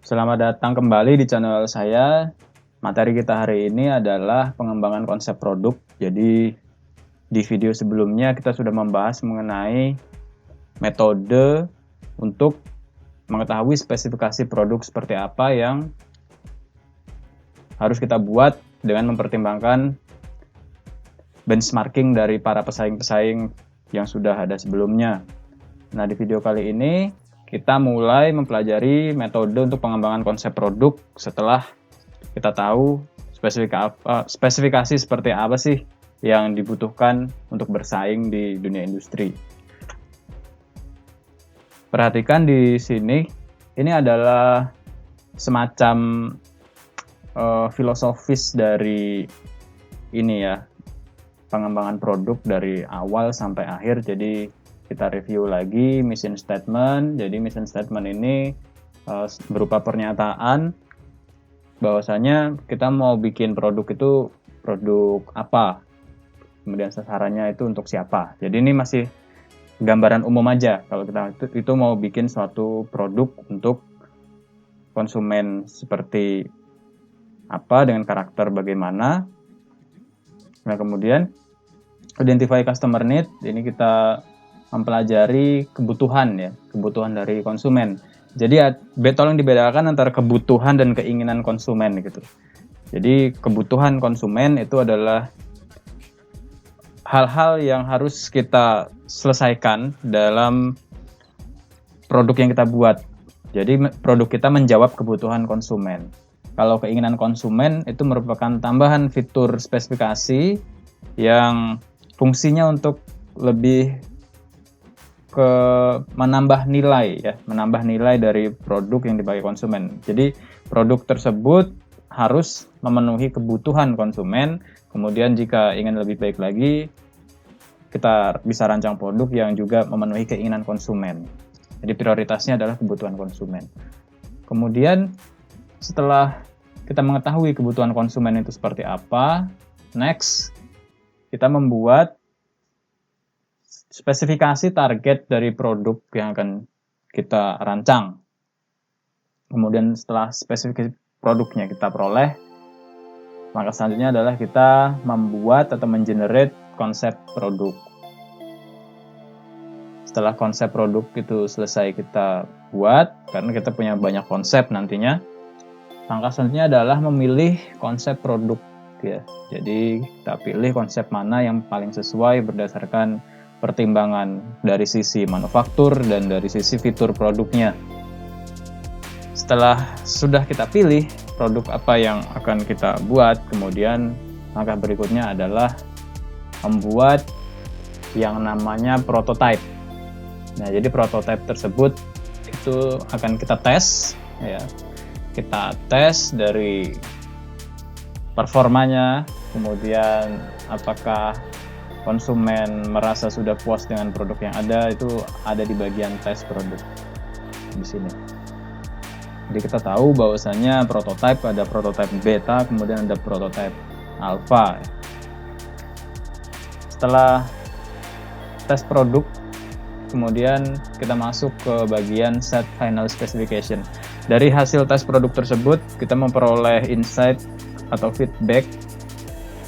Selamat datang kembali di channel saya. Materi kita hari ini adalah pengembangan konsep produk. Jadi di video sebelumnya kita sudah membahas mengenai metode untuk mengetahui spesifikasi produk seperti apa yang harus kita buat dengan mempertimbangkan benchmarking dari para pesaing-pesaing yang sudah ada sebelumnya. Nah, di video kali ini kita mulai mempelajari metode untuk pengembangan konsep produk setelah kita tahu spesifikasi seperti apa sih yang dibutuhkan untuk bersaing di dunia industri. Perhatikan di sini, ini adalah semacam filosofis dari ini ya, pengembangan produk dari awal sampai akhir. Jadi kita review lagi mission statement. Jadi mission statement ini berupa pernyataan bahwasanya kita mau bikin produk itu produk apa, kemudian sasarannya itu untuk siapa. Jadi ini masih gambaran umum aja kalau kita itu mau bikin suatu produk untuk konsumen seperti apa, dengan karakter bagaimana. Nah, kemudian identify customer need, ini kita mempelajari kebutuhan dari konsumen. Jadi tolong dibedakan antara kebutuhan dan keinginan konsumen gitu. Jadi kebutuhan konsumen itu adalah hal-hal yang harus kita selesaikan dalam produk yang kita buat. Jadi produk kita menjawab kebutuhan konsumen. Kalau keinginan konsumen itu merupakan tambahan fitur spesifikasi yang fungsinya untuk lebih ke menambah nilai dari produk yang dipakai konsumen. Jadi produk tersebut harus memenuhi kebutuhan konsumen. Kemudian jika ingin lebih baik lagi, kita bisa rancang produk yang juga memenuhi keinginan konsumen. Jadi prioritasnya adalah kebutuhan konsumen. Kemudian setelah kita mengetahui kebutuhan konsumen itu seperti apa, next kita membuat spesifikasi target dari produk yang akan kita rancang. Kemudian setelah spesifikasi produknya kita peroleh, langkah selanjutnya adalah kita membuat atau mengenerate konsep produk. Setelah konsep produk itu selesai kita buat, karena kita punya banyak konsep nantinya, langkah selanjutnya adalah memilih konsep produk ya. Jadi kita pilih konsep mana yang paling sesuai berdasarkan pertimbangan dari sisi manufaktur dan dari sisi fitur produknya. Setelah sudah kita pilih produk apa yang akan kita buat, kemudian langkah berikutnya adalah membuat yang namanya prototype. Nah, jadi prototype tersebut itu akan kita tes ya. Kita tes dari performanya, kemudian apakah konsumen merasa sudah puas dengan produk yang ada, itu ada di bagian tes produk di sini. Jadi kita tahu bahwasanya prototype ada prototype beta, kemudian ada prototype alpha. Setelah tes produk, kemudian kita masuk ke bagian set final specification. Dari hasil tes produk tersebut, kita memperoleh insight atau feedback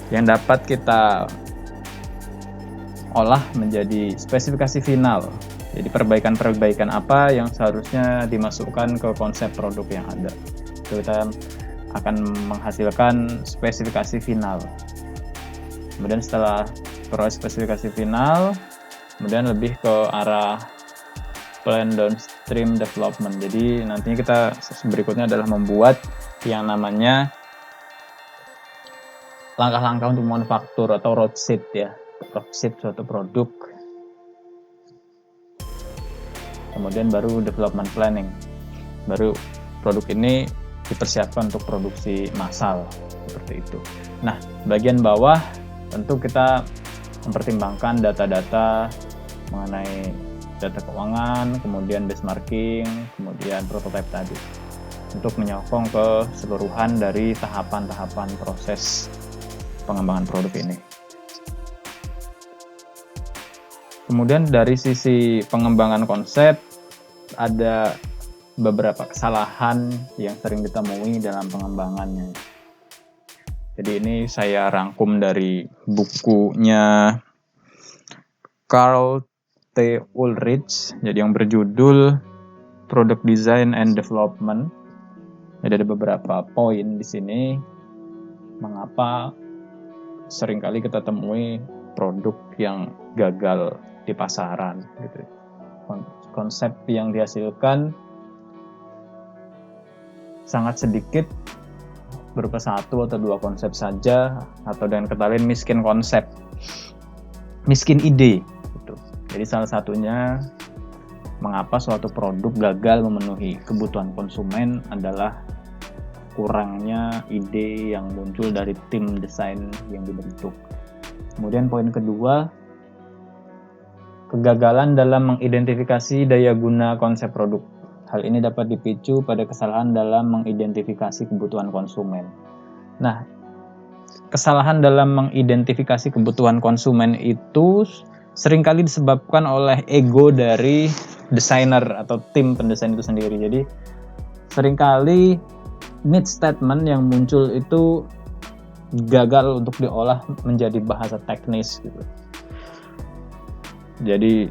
yang dapat kita olah menjadi spesifikasi final. Jadi perbaikan-perbaikan apa yang seharusnya dimasukkan ke konsep produk yang ada. Itu kita akan menghasilkan spesifikasi final. Kemudian setelah proses spesifikasi final, kemudian lebih ke arah plan downstream development. Jadi nantinya kita berikutnya adalah membuat yang namanya langkah-langkah untuk manufaktur atau roadmap ya. Roadmap suatu produk, kemudian baru development planning, baru produk ini dipersiapkan untuk produksi massal seperti itu. Nah, bagian bawah tentu kita mempertimbangkan data-data mengenai data keuangan, kemudian benchmarking, kemudian prototype tadi untuk menyokong keseluruhan dari tahapan-tahapan proses pengembangan produk ini. Kemudian dari sisi pengembangan konsep ada beberapa kesalahan yang sering ditemui dalam pengembangannya. Jadi ini saya rangkum dari bukunya Carl T. Ulrich, jadi yang berjudul Product Design and Development. Jadi ada beberapa poin di sini mengapa seringkali kita temui produk yang gagal di pasaran gitu. Konsep yang dihasilkan sangat sedikit, berupa 1 atau 2 konsep saja, atau dengan kata lain miskin konsep, miskin ide gitu. Jadi salah satunya mengapa suatu produk gagal memenuhi kebutuhan konsumen adalah kurangnya ide yang muncul dari tim desain yang dibentuk. Kemudian poin kedua, kegagalan dalam mengidentifikasi daya guna konsep produk. Hal ini dapat dipicu pada kesalahan dalam mengidentifikasi kebutuhan konsumen. Nah, kesalahan dalam mengidentifikasi kebutuhan konsumen itu seringkali disebabkan oleh ego dari desainer atau tim pendesain itu sendiri. Jadi, seringkali need statement yang muncul itu gagal untuk diolah menjadi bahasa teknis gitu. Jadi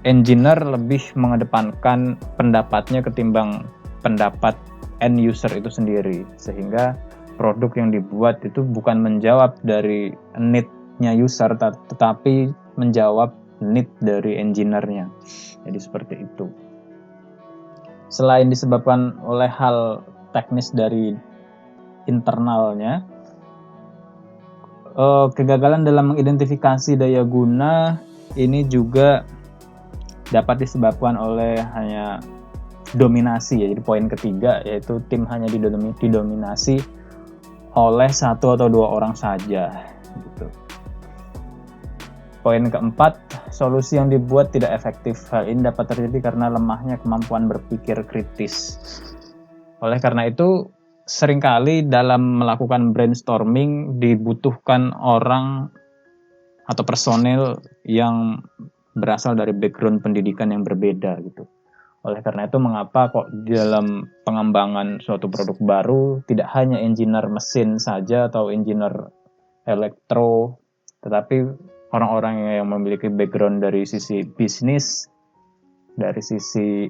engineer lebih mengedepankan pendapatnya ketimbang pendapat end user itu sendiri, sehingga produk yang dibuat itu bukan menjawab dari need-nya user, tetapi menjawab need dari engineer-nya. Jadi seperti itu. Selain disebabkan oleh hal teknis dari internalnya, kegagalan dalam mengidentifikasi daya guna ini juga dapat disebabkan oleh hanya dominasi ya. Jadi poin ketiga yaitu tim hanya didominasi oleh 1 atau 2 orang saja gitu. Poin keempat, solusi yang dibuat tidak efektif. Hal ini dapat terjadi karena lemahnya kemampuan berpikir kritis. Oleh karena itu, seringkali dalam melakukan brainstorming dibutuhkan orang atau personel yang berasal dari background pendidikan yang berbeda gitu. Oleh karena itu mengapa kok dalam pengembangan suatu produk baru tidak hanya engineer mesin saja atau engineer elektro, tetapi orang-orang yang memiliki background dari sisi bisnis, dari sisi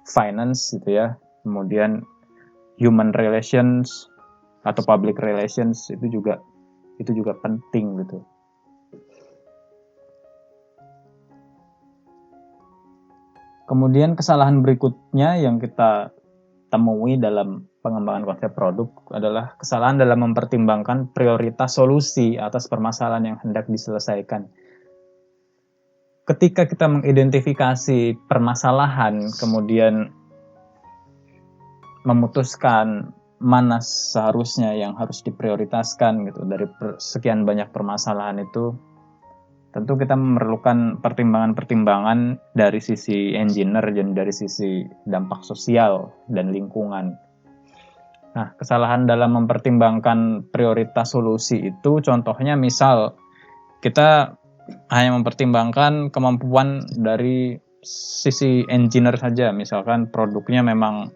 finance gitu ya, kemudian human relations atau public relations itu juga penting gitu. Kemudian kesalahan berikutnya yang kita temui dalam pengembangan konsep produk adalah kesalahan dalam mempertimbangkan prioritas solusi atas permasalahan yang hendak diselesaikan. Ketika kita mengidentifikasi permasalahan, kemudian memutuskan mana seharusnya yang harus diprioritaskan gitu dari sekian banyak permasalahan itu, tentu kita memerlukan pertimbangan-pertimbangan dari sisi engineer dan dari sisi dampak sosial dan lingkungan. Nah, kesalahan dalam mempertimbangkan prioritas solusi itu contohnya misal kita hanya mempertimbangkan kemampuan dari sisi engineer saja, misalkan produknya memang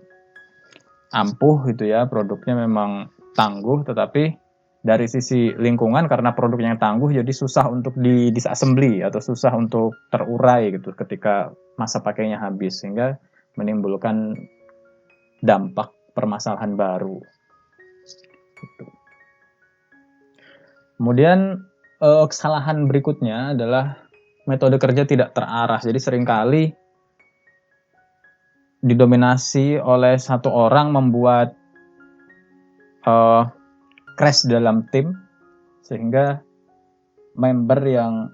ampuh gitu ya, produknya memang tangguh, tetapi dari sisi lingkungan karena produknya yang tangguh jadi susah untuk di disassembly atau susah untuk terurai gitu ketika masa pakainya habis, sehingga menimbulkan dampak permasalahan baru gitu. Kemudian kesalahan berikutnya adalah metode kerja tidak terarah. Jadi seringkali didominasi oleh 1 orang membuat crash dalam tim, sehingga member yang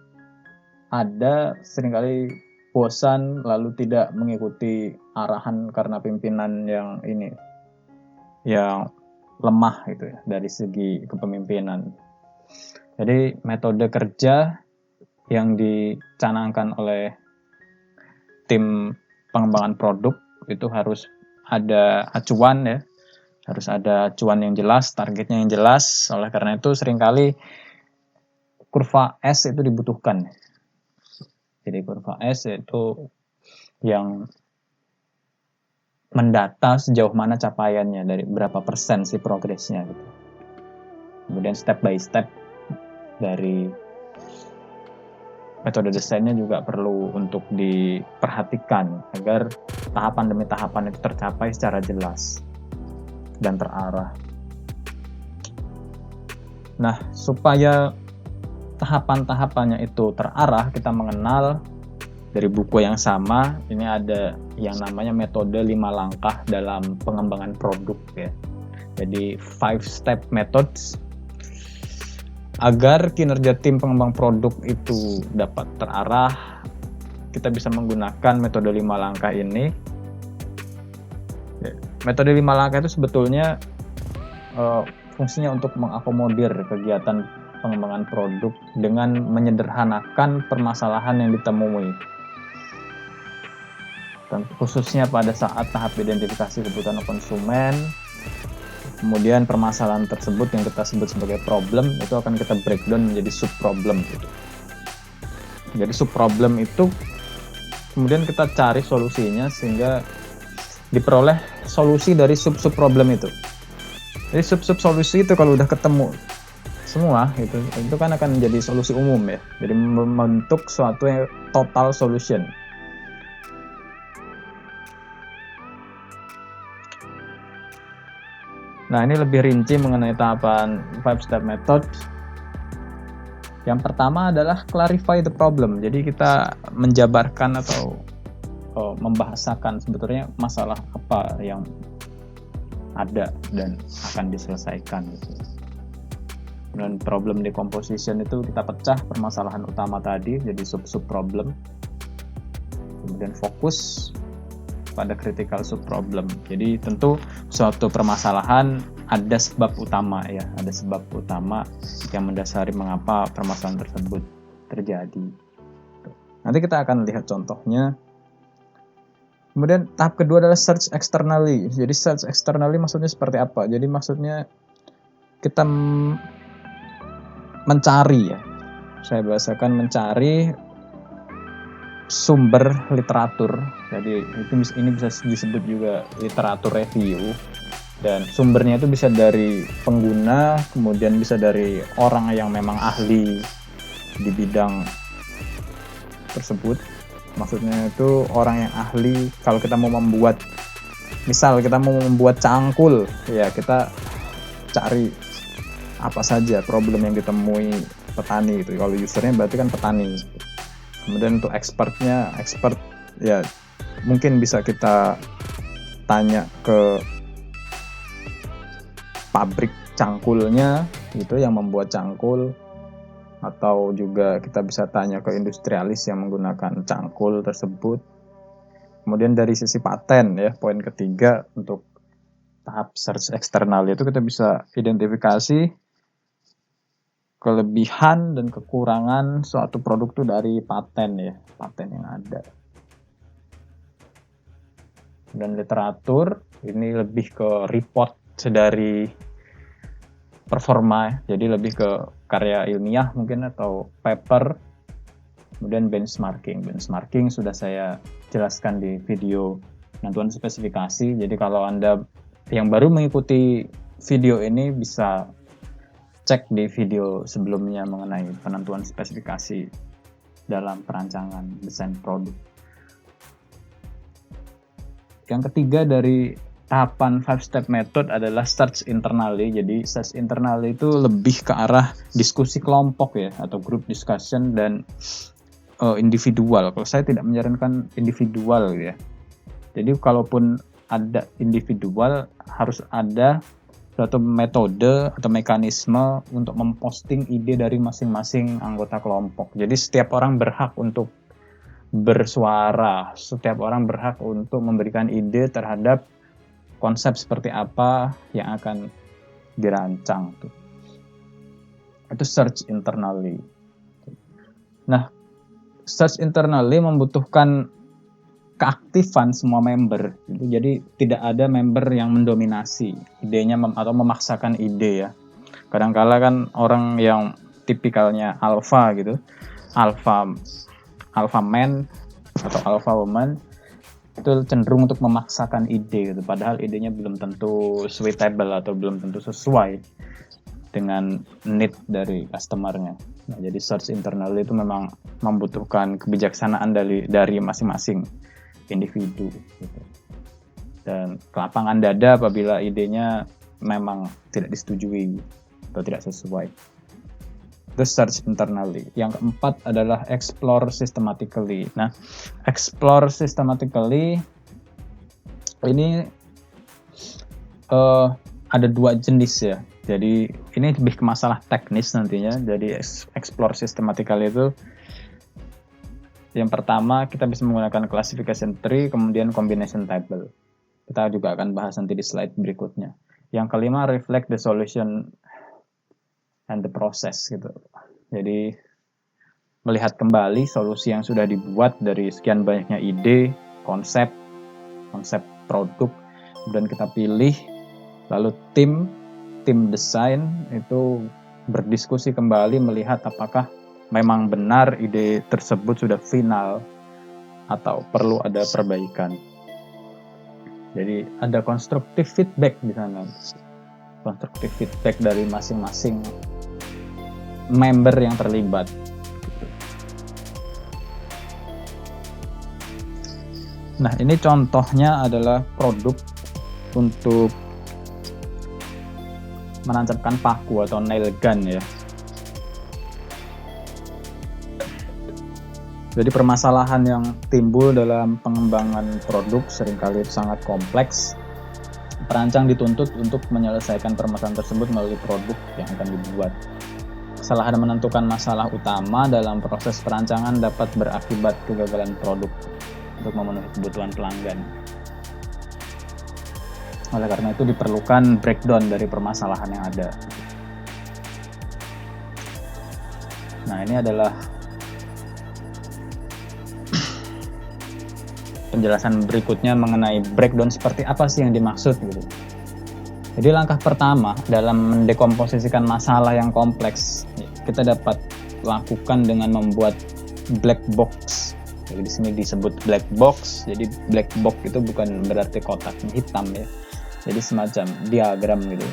ada seringkali bosan lalu tidak mengikuti arahan karena pimpinan yang lemah gitu ya dari segi kepemimpinan. Jadi metode kerja yang dicanangkan oleh tim pengembangan produk itu harus ada acuan ya, harus ada acuan yang jelas, targetnya yang jelas. Oleh karena itu seringkali kurva S itu dibutuhkan. Jadi kurva S itu yang mendata sejauh mana capaiannya, dari berapa persen sih progresnya gitu. Kemudian step by step dari metode desainnya juga perlu untuk diperhatikan agar tahapan demi tahapan itu tercapai secara jelas dan terarah. Nah, supaya tahapan-tahapannya itu terarah, kita mengenal dari buku yang sama, ini ada yang namanya metode 5 langkah dalam pengembangan produk ya. Jadi 5 step methods agar kinerja tim pengembang produk itu dapat terarah. Kita bisa menggunakan metode 5 langkah ini. Metode 5 langkah itu sebetulnya fungsinya untuk mengakomodir kegiatan pengembangan produk dengan menyederhanakan permasalahan yang ditemui, dan khususnya pada saat tahap identifikasi kebutuhan konsumen. Kemudian permasalahan tersebut yang kita sebut sebagai problem itu akan kita breakdown menjadi sub problem gitu. Jadi sub problem itu kemudian kita cari solusinya sehingga diperoleh solusi dari sub problem itu. Jadi sub solusi itu kalau udah ketemu semua itu kan akan menjadi solusi umum ya. Jadi membentuk suatu yang total solution. Nah, ini lebih rinci mengenai tahapan 5 step method. Yang pertama adalah clarify the problem. Jadi kita menjabarkan atau membahasakan sebetulnya masalah apa yang ada dan akan diselesaikan gitu. Dan problem decomposition itu kita pecah permasalahan utama tadi jadi sub problem. Kemudian fokus pada critical sub problem. Jadi tentu suatu permasalahan ada sebab utama ya, ada sebab utama yang mendasari mengapa permasalahan tersebut terjadi. Nanti kita akan lihat contohnya. Kemudian tahap kedua adalah search externally. Jadi search externally maksudnya seperti apa? Jadi maksudnya kita mencari ya. Saya bahasakan mencari sumber literatur. Jadi ini bisa disebut juga literatur review, dan sumbernya itu bisa dari pengguna, kemudian bisa dari orang yang memang ahli di bidang tersebut. Maksudnya itu orang yang ahli. Kalau kita mau membuat, misal kita mau membuat cangkul ya, kita cari apa saja problem yang ditemui petani itu. Kalau usernya berarti kan petani. Kemudian untuk expert ya mungkin bisa kita tanya ke pabrik cangkulnya gitu yang membuat cangkul, atau juga kita bisa tanya ke industrialis yang menggunakan cangkul tersebut. Kemudian dari sisi paten ya, poin ketiga untuk tahap search eksternal itu kita bisa identifikasi kelebihan dan kekurangan suatu produk itu dari paten ya, paten yang ada. Dan literatur ini lebih ke report dari performa, jadi lebih ke karya ilmiah mungkin atau paper. Kemudian benchmarking sudah saya jelaskan di video penentuan spesifikasi. Jadi kalau Anda yang baru mengikuti video ini bisa cek di video sebelumnya mengenai penentuan spesifikasi dalam perancangan desain produk. Yang ketiga dari tahapan 5 step method adalah search internally. Jadi search internally itu lebih ke arah diskusi kelompok ya, atau group discussion dan individual. Kalau saya tidak menyarankan individual ya. Jadi kalaupun ada individual, harus ada suatu metode atau mekanisme untuk memposting ide dari masing-masing anggota kelompok. Jadi setiap orang berhak untuk bersuara, setiap orang berhak untuk memberikan ide terhadap konsep seperti apa yang akan dirancang. Itu search internally. Nah, search internally membutuhkan keaktifan semua member. Jadi tidak ada member yang mendominasi idenya atau memaksakan ide ya. Kadang-kala kan orang yang tipikalnya alpha gitu, alpha man atau alpha woman, itu cenderung untuk memaksakan ide gitu, padahal idenya belum tentu suitable atau belum tentu sesuai dengan need dari customernya. Nah, jadi search internal itu memang membutuhkan kebijaksanaan dari masing-masing individu gitu. Dan kelapangan dada apabila idenya memang tidak disetujui atau tidak sesuai. The search internally. Yang keempat adalah explore systematically. Nah, explore systematically ini ada dua jenis ya. Jadi ini lebih ke masalah teknis nantinya. Jadi explore systematically itu yang pertama kita bisa menggunakan classification tree, kemudian combination table. Kita juga akan bahas nanti di slide berikutnya. Yang kelima, reflect the solution and the process gitu. Jadi melihat kembali solusi yang sudah dibuat dari sekian banyaknya ide, konsep produk, kemudian kita pilih, lalu tim desain itu berdiskusi kembali melihat apakah memang benar ide tersebut sudah final atau perlu ada perbaikan. Jadi ada constructive feedback di sana. Constructive feedback dari masing-masing member yang terlibat. Nah, ini contohnya adalah produk untuk menancapkan paku atau nail gun ya. Jadi permasalahan yang timbul dalam pengembangan produk seringkali sangat kompleks. Perancang dituntut untuk menyelesaikan permasalahan tersebut melalui produk yang akan dibuat. Kesalahan menentukan masalah utama dalam proses perancangan dapat berakibat kegagalan produk untuk memenuhi kebutuhan pelanggan. Oleh karena itu diperlukan breakdown dari permasalahan yang ada. Nah, ini adalah penjelasan berikutnya mengenai breakdown seperti apa sih yang dimaksud gitu. Jadi langkah pertama dalam mendekomposisikan masalah yang kompleks kita dapat lakukan dengan membuat black box. Jadi di sini disebut black box. Jadi black box itu bukan berarti kotak hitam ya. Jadi semacam diagram gitu.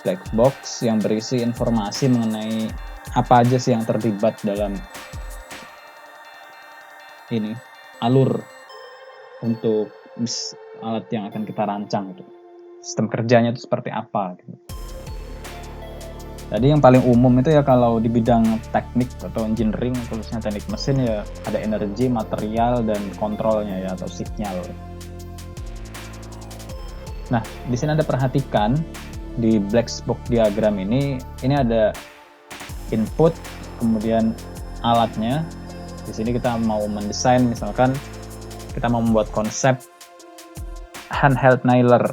Black box yang berisi informasi mengenai apa aja sih yang terlibat dalam ini alur untuk alat yang akan kita rancang gitu. Sistem kerjanya itu seperti apa gitu. Jadi yang paling umum itu ya kalau di bidang teknik atau engineering, khususnya teknik mesin ya ada energi, material, dan kontrolnya ya atau sinyal. Nah, di sini Anda perhatikan di black box diagram ini ada input, kemudian alatnya. Di sini kita mau mendesain, misalkan kita mau membuat konsep handheld nailer.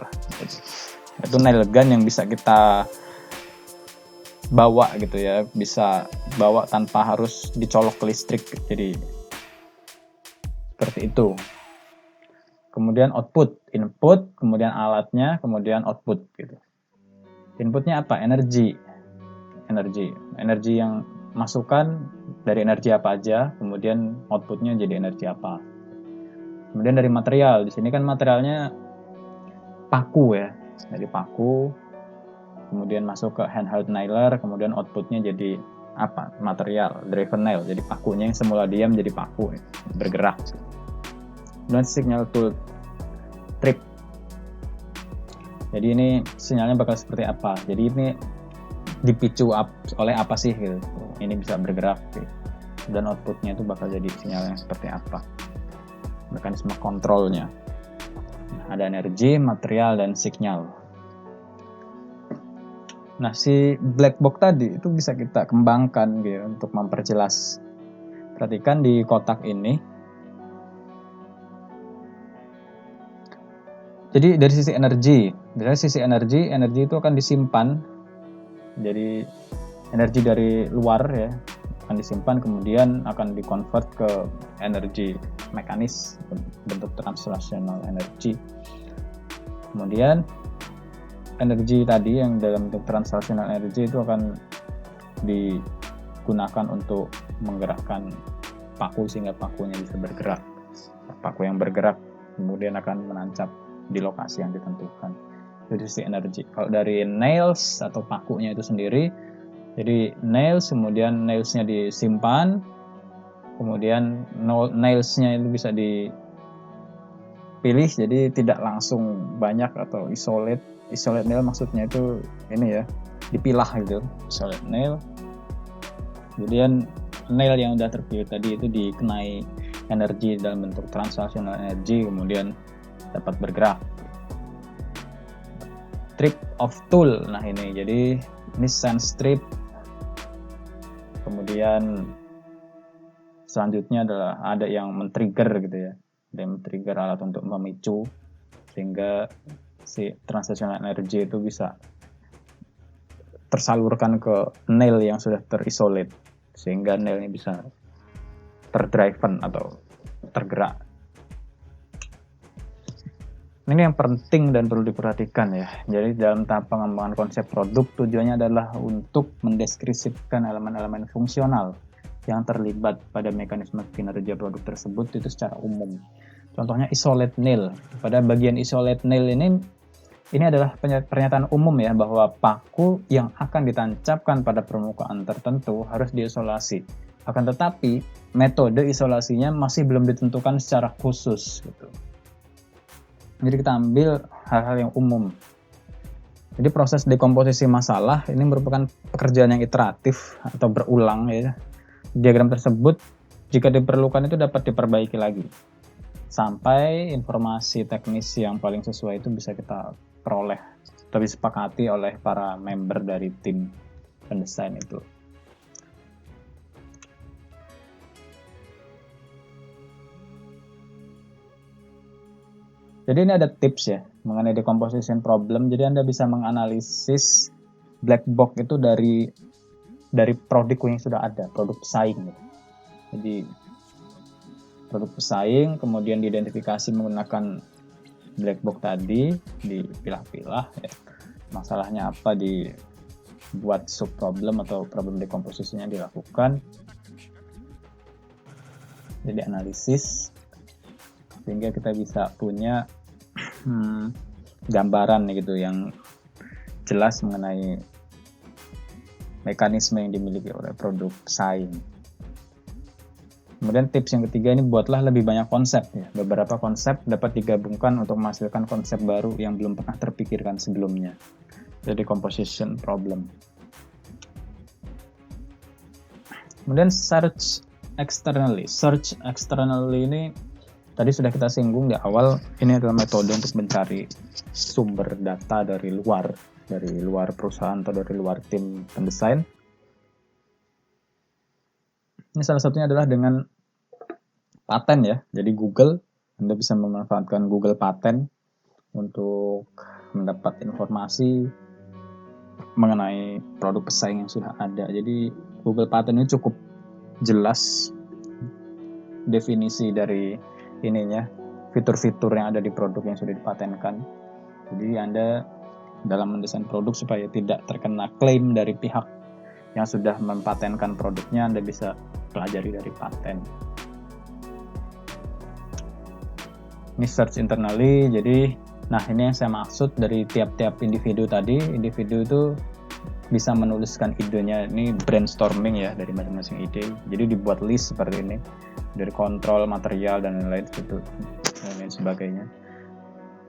Itu nail gun yang bisa kita bawa gitu ya, bisa bawa tanpa harus dicolok ke listrik. Jadi seperti itu. Kemudian output, input, kemudian alatnya, kemudian output gitu. Inputnya apa? Energi yang masukkan dari energi apa aja, kemudian outputnya jadi energi apa. Kemudian dari material, di sini kan materialnya paku ya, dari paku, kemudian masuk ke handheld nailer, kemudian outputnya jadi apa? Material, driven nail, jadi pakunya yang semula diam jadi paku, bergerak. Dan signal to trip. Jadi ini sinyalnya bakal seperti apa? Jadi ini dipicu oleh apa sih gitu. Ini bisa bergerak gitu. Dan outputnya itu bakal jadi sinyalnya seperti apa? Mekanisme kontrolnya. Ada energi, material, dan signal. Nah, si black box tadi itu bisa kita kembangkan gitu untuk memperjelas. Perhatikan di kotak ini. Jadi dari sisi energi itu akan disimpan. Jadi energi dari luar ya akan disimpan, kemudian akan dikonvert ke energi mekanis bentuk translational energy. Kemudian energi tadi yang dalam bentuk translational energy itu akan digunakan untuk menggerakkan paku sehingga pakunya bisa bergerak. Paku yang bergerak kemudian akan menancap di lokasi yang ditentukan. Dari sisi energi. Kalau dari nails atau pakunya itu sendiri, jadi nails, kemudian nailsnya disimpan, kemudian nailsnya itu bisa dipilih, jadi tidak langsung banyak atau isolate nail maksudnya itu ini ya, dipilah gitu, isolate nail. Kemudian nail yang udah terpilih tadi itu dikenai energi dalam bentuk translational energy, kemudian dapat bergerak. Strip of tool, nah ini jadi ini sense strip. Kemudian selanjutnya adalah ada yang men-trigger gitu ya, ada yang men-trigger alat untuk memicu sehingga si translational energy itu bisa tersalurkan ke nail yang sudah terisolate sehingga nailnya bisa terdriven atau tergerak. Ini yang penting dan perlu diperhatikan ya. Jadi dalam tahap pengembangan konsep produk, tujuannya adalah untuk mendeskripsikan elemen-elemen fungsional yang terlibat pada mekanisme kinerja produk tersebut itu secara umum. Contohnya isolate nail. Pada bagian isolate nail ini adalah pernyataan umum ya, bahwa paku yang akan ditancapkan pada permukaan tertentu harus diisolasi. Akan tetapi metode isolasinya masih belum ditentukan secara khusus gitu. Jadi kita ambil hal-hal yang umum. Jadi proses dekomposisi masalah ini merupakan pekerjaan yang iteratif atau berulang ya. Diagram tersebut jika diperlukan itu dapat diperbaiki lagi sampai informasi teknis yang paling sesuai itu bisa kita peroleh atau disepakati oleh para member dari tim pendesain itu. Jadi ini ada tips ya mengenai decomposition problem. Jadi Anda bisa menganalisis black box itu dari produk yang sudah ada, produk pesaing. Jadi produk pesaing kemudian diidentifikasi menggunakan black box tadi, dipilah-pilah ya. Masalahnya apa, dibuat sub problem atau problem dekomposisinya dilakukan. Jadi analisis sehingga kita bisa punya gambaran gitu yang jelas mengenai mekanisme yang dimiliki oleh produk pesaing. Kemudian tips yang ketiga ini, buatlah lebih banyak konsep ya. Beberapa konsep dapat digabungkan untuk menghasilkan konsep baru yang belum pernah terpikirkan sebelumnya. Jadi composition problem. Kemudian search externally. Search externally ini tadi sudah kita singgung di awal, ini adalah metode untuk mencari sumber data dari luar perusahaan atau dari luar tim pendesain. Ini salah satunya adalah dengan paten ya. Jadi Google, Anda bisa memanfaatkan Google Paten untuk mendapat informasi mengenai produk pesaing yang sudah ada. Jadi Google Paten ini cukup jelas definisi dari ininya, fitur-fitur yang ada di produk yang sudah dipatenkan. Jadi Anda dalam mendesain produk supaya tidak terkena klaim dari pihak yang sudah mempatenkan produknya, Anda bisa pelajari dari paten. Ini search internally. Jadi nah ini yang saya maksud dari tiap-tiap individu tadi. Individu itu bisa menuliskan idenya, ini brainstorming ya dari masing-masing ide. Jadi dibuat list seperti ini dari kontrol, material dan lain-lain sebagainya.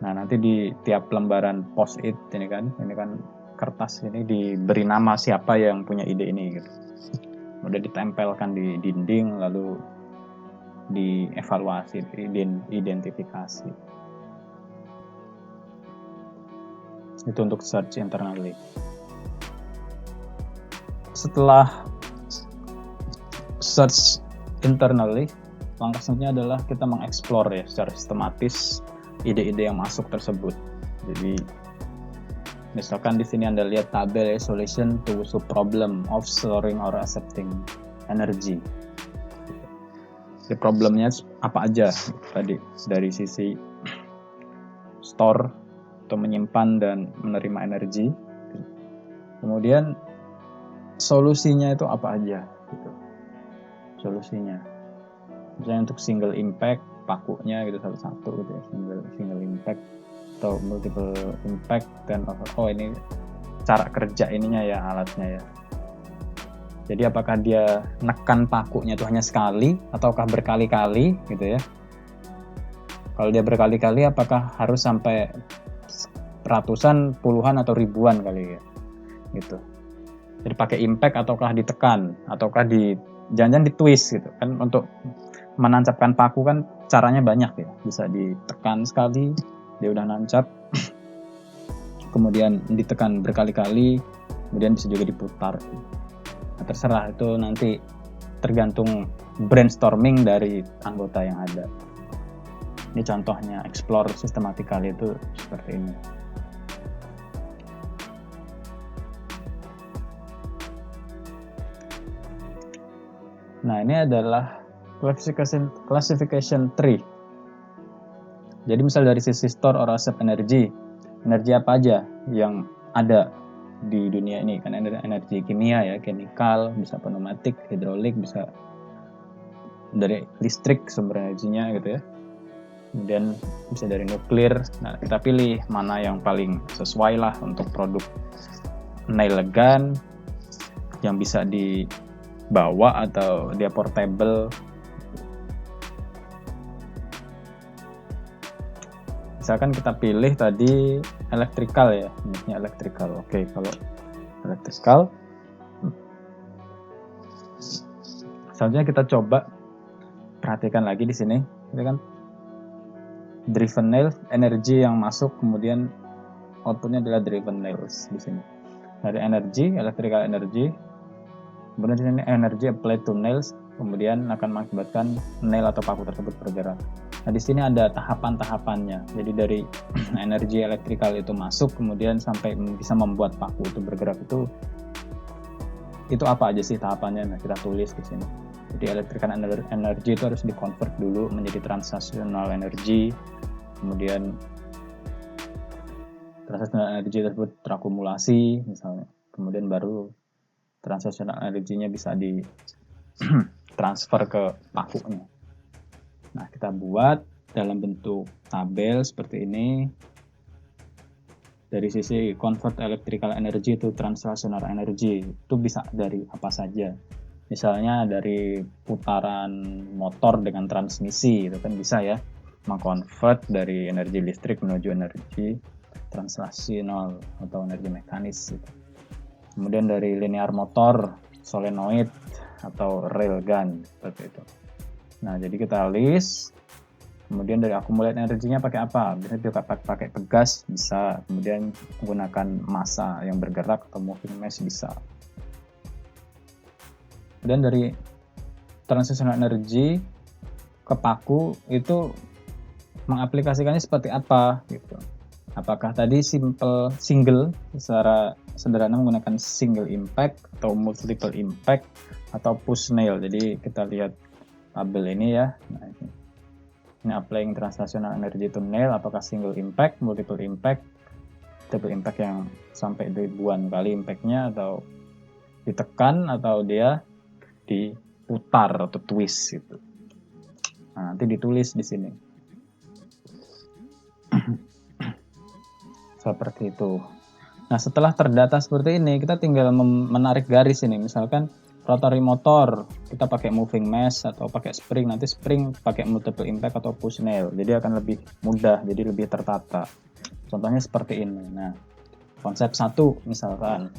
Nah nanti di tiap lembaran post-it ini kan kertas ini diberi nama siapa yang punya ide ini gitu. Udah ditempelkan di dinding lalu dievaluasi, diidentifikasi. Itu untuk search internally. Setelah search internally, langkah selanjutnya adalah kita mengeksplor ya secara sistematis ide-ide yang masuk tersebut. Jadi misalkan di sini Anda lihat tabel ya, solution to problem of storing or accepting energy. Jadi problemnya apa aja tadi dari sisi store atau menyimpan dan menerima energi. Kemudian solusinya itu apa aja gitu. Solusinya misalnya untuk single impact pakunya gitu satu-satu gitu ya, single impact atau multiple impact, dan ini cara kerja ininya ya, alatnya ya. Jadi apakah dia nekan pakunya itu hanya sekali ataukah berkali-kali gitu ya. Kalau dia berkali-kali apakah harus sampai ratusan, puluhan atau ribuan kali ya gitu. Jadi pakai impact ataukah ditekan ataukah jangan-jangan ditwist gitu kan. Untuk menancapkan paku kan caranya banyak ya, bisa ditekan sekali dia udah nancap, kemudian ditekan berkali-kali, kemudian bisa juga diputar. Nah, terserah, itu nanti tergantung brainstorming dari anggota yang ada. Ini contohnya explore systematically itu seperti ini. Nah, ini adalah classification tree. Jadi misal dari sisi store or accept energy apa aja yang ada di dunia ini, kan energi kimia ya, chemical, bisa pneumatik, hidrolik, bisa dari listrik sumber energinya gitu ya, kemudian bisa dari nuklir. Nah, kita pilih mana yang paling sesuai lah untuk produk nail gun yang bisa dibawa atau dia portable. Misalkan kita pilih tadi electrical ya, ini electrical. Oke, kalau electrical selanjutnya kita coba perhatikan lagi di sini. Ini kan driven nail, energi yang masuk, kemudian outputnya adalah driven nails di sini. Dari energi, electrical energy, kemudian di sini energy applied to nails, kemudian akan mengakibatkan nail atau paku tersebut bergerak. Nah, di sini ada tahapan-tahapannya. Jadi dari energi electrical itu masuk, kemudian sampai bisa membuat paku itu bergerak, itu apa aja sih tahapannya? Nah, kita tulis di sini. Jadi electrical energy itu harus di-convert dulu menjadi transactional energy, kemudian transactional energy tersebut terakumulasi misalnya, kemudian baru transactional energinya bisa di transfer ke pakunya. Nah, kita buat dalam bentuk tabel seperti ini. Dari sisi convert electrical energy to transactional energy, itu bisa dari apa saja. Misalnya dari putaran motor dengan transmisi, itu kan bisa ya, mengkonvert dari energi listrik menuju energi translasional atau energi mekanis gitu. Kemudian dari linear motor, solenoid atau railgun seperti itu. Nah, jadi kita list. Kemudian dari accumulate energinya pakai apa? Bisa juga pakai pegas bisa, kemudian menggunakan massa yang bergerak atau moving mass bisa. Dan dari transitional energy ke paku itu mengaplikasikannya seperti apa gitu. Apakah tadi single secara sederhana menggunakan single impact atau multiple impact atau push nail. Jadi kita lihat tabel ini ya. Nah, ini applying translational energy to nail, apakah single impact, multiple impact, double impact yang sampai ribuan kali impactnya, atau ditekan atau dia diputar atau twist gitu. Nah, nanti ditulis di sini. Seperti itu. Nah, setelah terdata seperti ini, kita tinggal menarik garis ini. Misalkan rotary motor, kita pakai moving mass atau pakai spring. Nanti spring pakai multiple impact atau push nail. Jadi akan lebih mudah, jadi lebih tertata. Contohnya seperti ini. Nah, konsep 1 misalkan.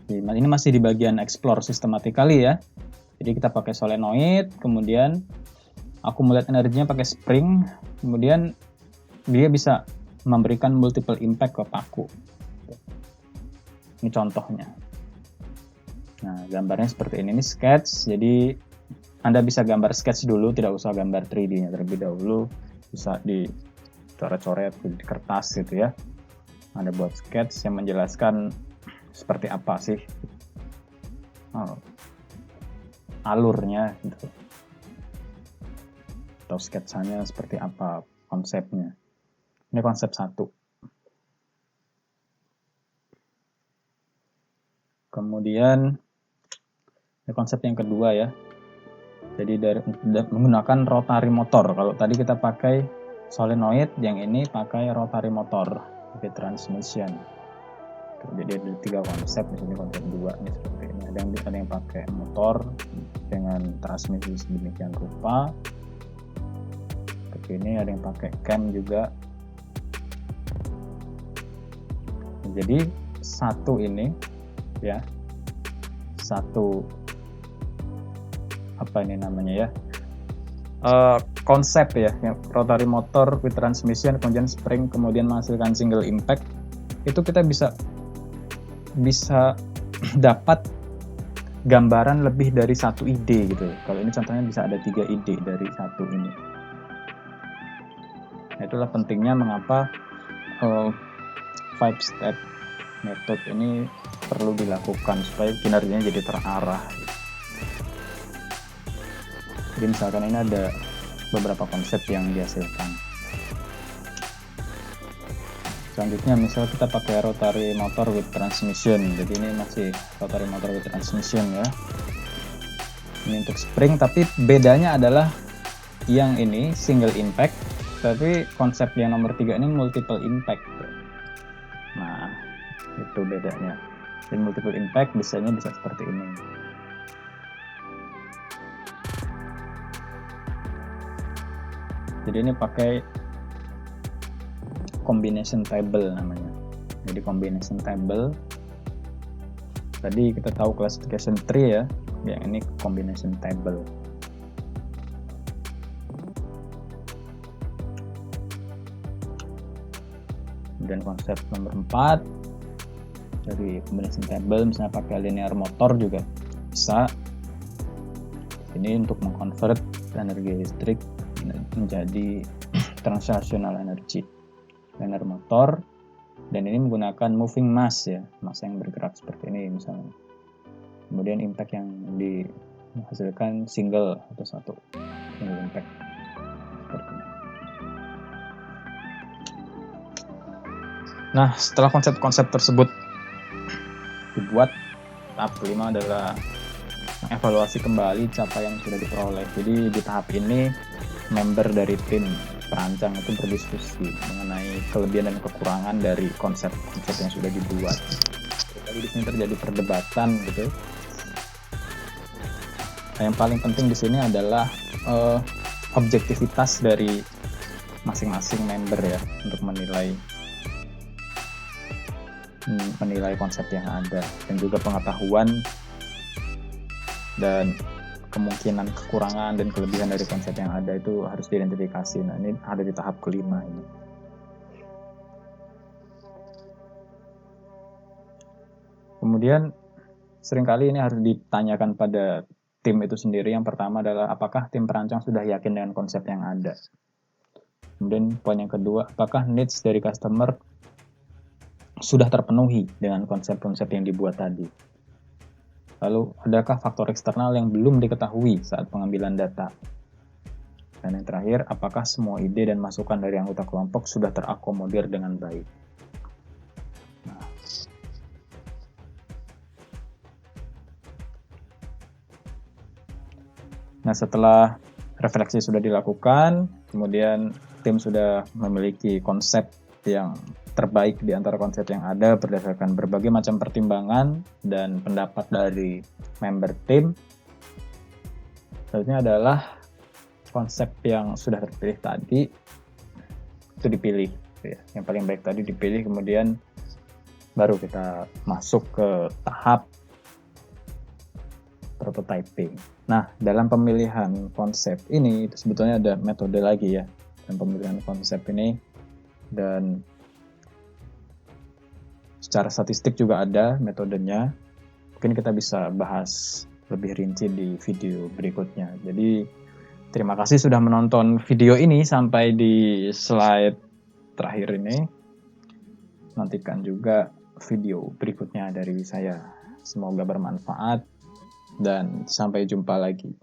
Ini masih di bagian explore systematically ya. Jadi kita pakai solenoid, kemudian accumulate energinya pakai spring, kemudian dia bisa memberikan multiple impact ke paku. Ini contohnya. Nah, gambarnya seperti ini sketch. Jadi Anda bisa gambar sketch dulu, tidak usah gambar 3D-nya terlebih dahulu. Bisa dicoret-coret di kertas gitu ya. Anda buat sketch yang menjelaskan seperti apa sih alurnya gitu, atau sketsanya seperti apa konsepnya. Ini konsep 1. Kemudian ini konsep yang kedua ya. Jadi menggunakan rotary motor. Kalau tadi kita pakai solenoid, yang ini pakai rotary motor with transmission. Jadi ada 3 konsep, di sini konsep 2 ini seperti ini. Ada yang pakai motor dengan transmisi sedemikian rupa. Seperti ini, ada yang pakai cam juga. Jadi satu ini ya, satu apa ini namanya ya, konsep ya, yang rotary motor with transmission, kemudian spring, kemudian menghasilkan single impact, itu kita bisa dapat gambaran lebih dari satu ide gitu. Kalau ini contohnya bisa ada 3 ide dari satu ini. Nah, itulah pentingnya mengapa 5-step method ini perlu dilakukan supaya kinerjanya jadi terarah. Jadi misalkan ini ada beberapa konsep yang dihasilkan. Selanjutnya misal kita pakai rotary motor with transmission. Jadi ini masih rotary motor with transmission ya. Ini untuk spring, tapi bedanya adalah yang ini single impact, tapi konsep yang nomor 3 ini multiple impact. Nah, itu bedanya. Dan multiple impact biasanya bisa seperti ini. Jadi ini pakai combination table namanya. Jadi combination table, tadi kita tahu classification tree ya, yang ini combination table. Dan konsep nomor 4 dari combination table, misalnya pakai linear motor juga bisa. Ini untuk mengkonvert energi listrik menjadi transactional energy. Linear motor, dan ini menggunakan moving mass ya, massa yang bergerak seperti ini misalnya. Kemudian impact yang dihasilkan single atau satu single impact seperti ini. Nah, setelah konsep-konsep tersebut dibuat, tahap kelima adalah mengevaluasi kembali capaian yang sudah diperoleh. Jadi di tahap ini member dari tim perancang itu berdiskusi mengenai kelebihan dan kekurangan dari konsep-konsep yang sudah dibuat. Jadi di sini terjadi perdebatan gitu. Nah, yang paling penting di sini adalah objektivitas dari masing-masing member ya, untuk menilai konsep yang ada, dan juga pengetahuan dan kemungkinan kekurangan dan kelebihan dari konsep yang ada itu harus diidentifikasi. Nah, ini ada di tahap kelima ini. Kemudian seringkali ini harus ditanyakan pada tim itu sendiri. Yang pertama adalah apakah tim perancang sudah yakin dengan konsep yang ada. Kemudian poin yang kedua, apakah needs dari customer sudah terpenuhi dengan konsep-konsep yang dibuat tadi. Lalu, adakah faktor eksternal yang belum diketahui saat pengambilan data? Dan yang terakhir, apakah semua ide dan masukan dari anggota kelompok sudah terakomodir dengan baik? Nah, setelah refleksi sudah dilakukan, kemudian tim sudah memiliki konsep yang terbaik di antara konsep yang ada berdasarkan berbagai macam pertimbangan dan pendapat dari member tim. Selanjutnya adalah konsep yang sudah terpilih tadi itu dipilih ya. Yang paling baik tadi dipilih, kemudian baru kita masuk ke tahap prototyping. Nah, dalam pemilihan konsep ini itu sebetulnya ada metode lagi ya dalam pemilihan konsep ini, dan secara statistik juga ada metodenya. Mungkin kita bisa bahas lebih rinci di video berikutnya. Jadi terima kasih sudah menonton video ini sampai di slide terakhir ini. Nantikan juga video berikutnya dari saya. Semoga bermanfaat dan sampai jumpa lagi.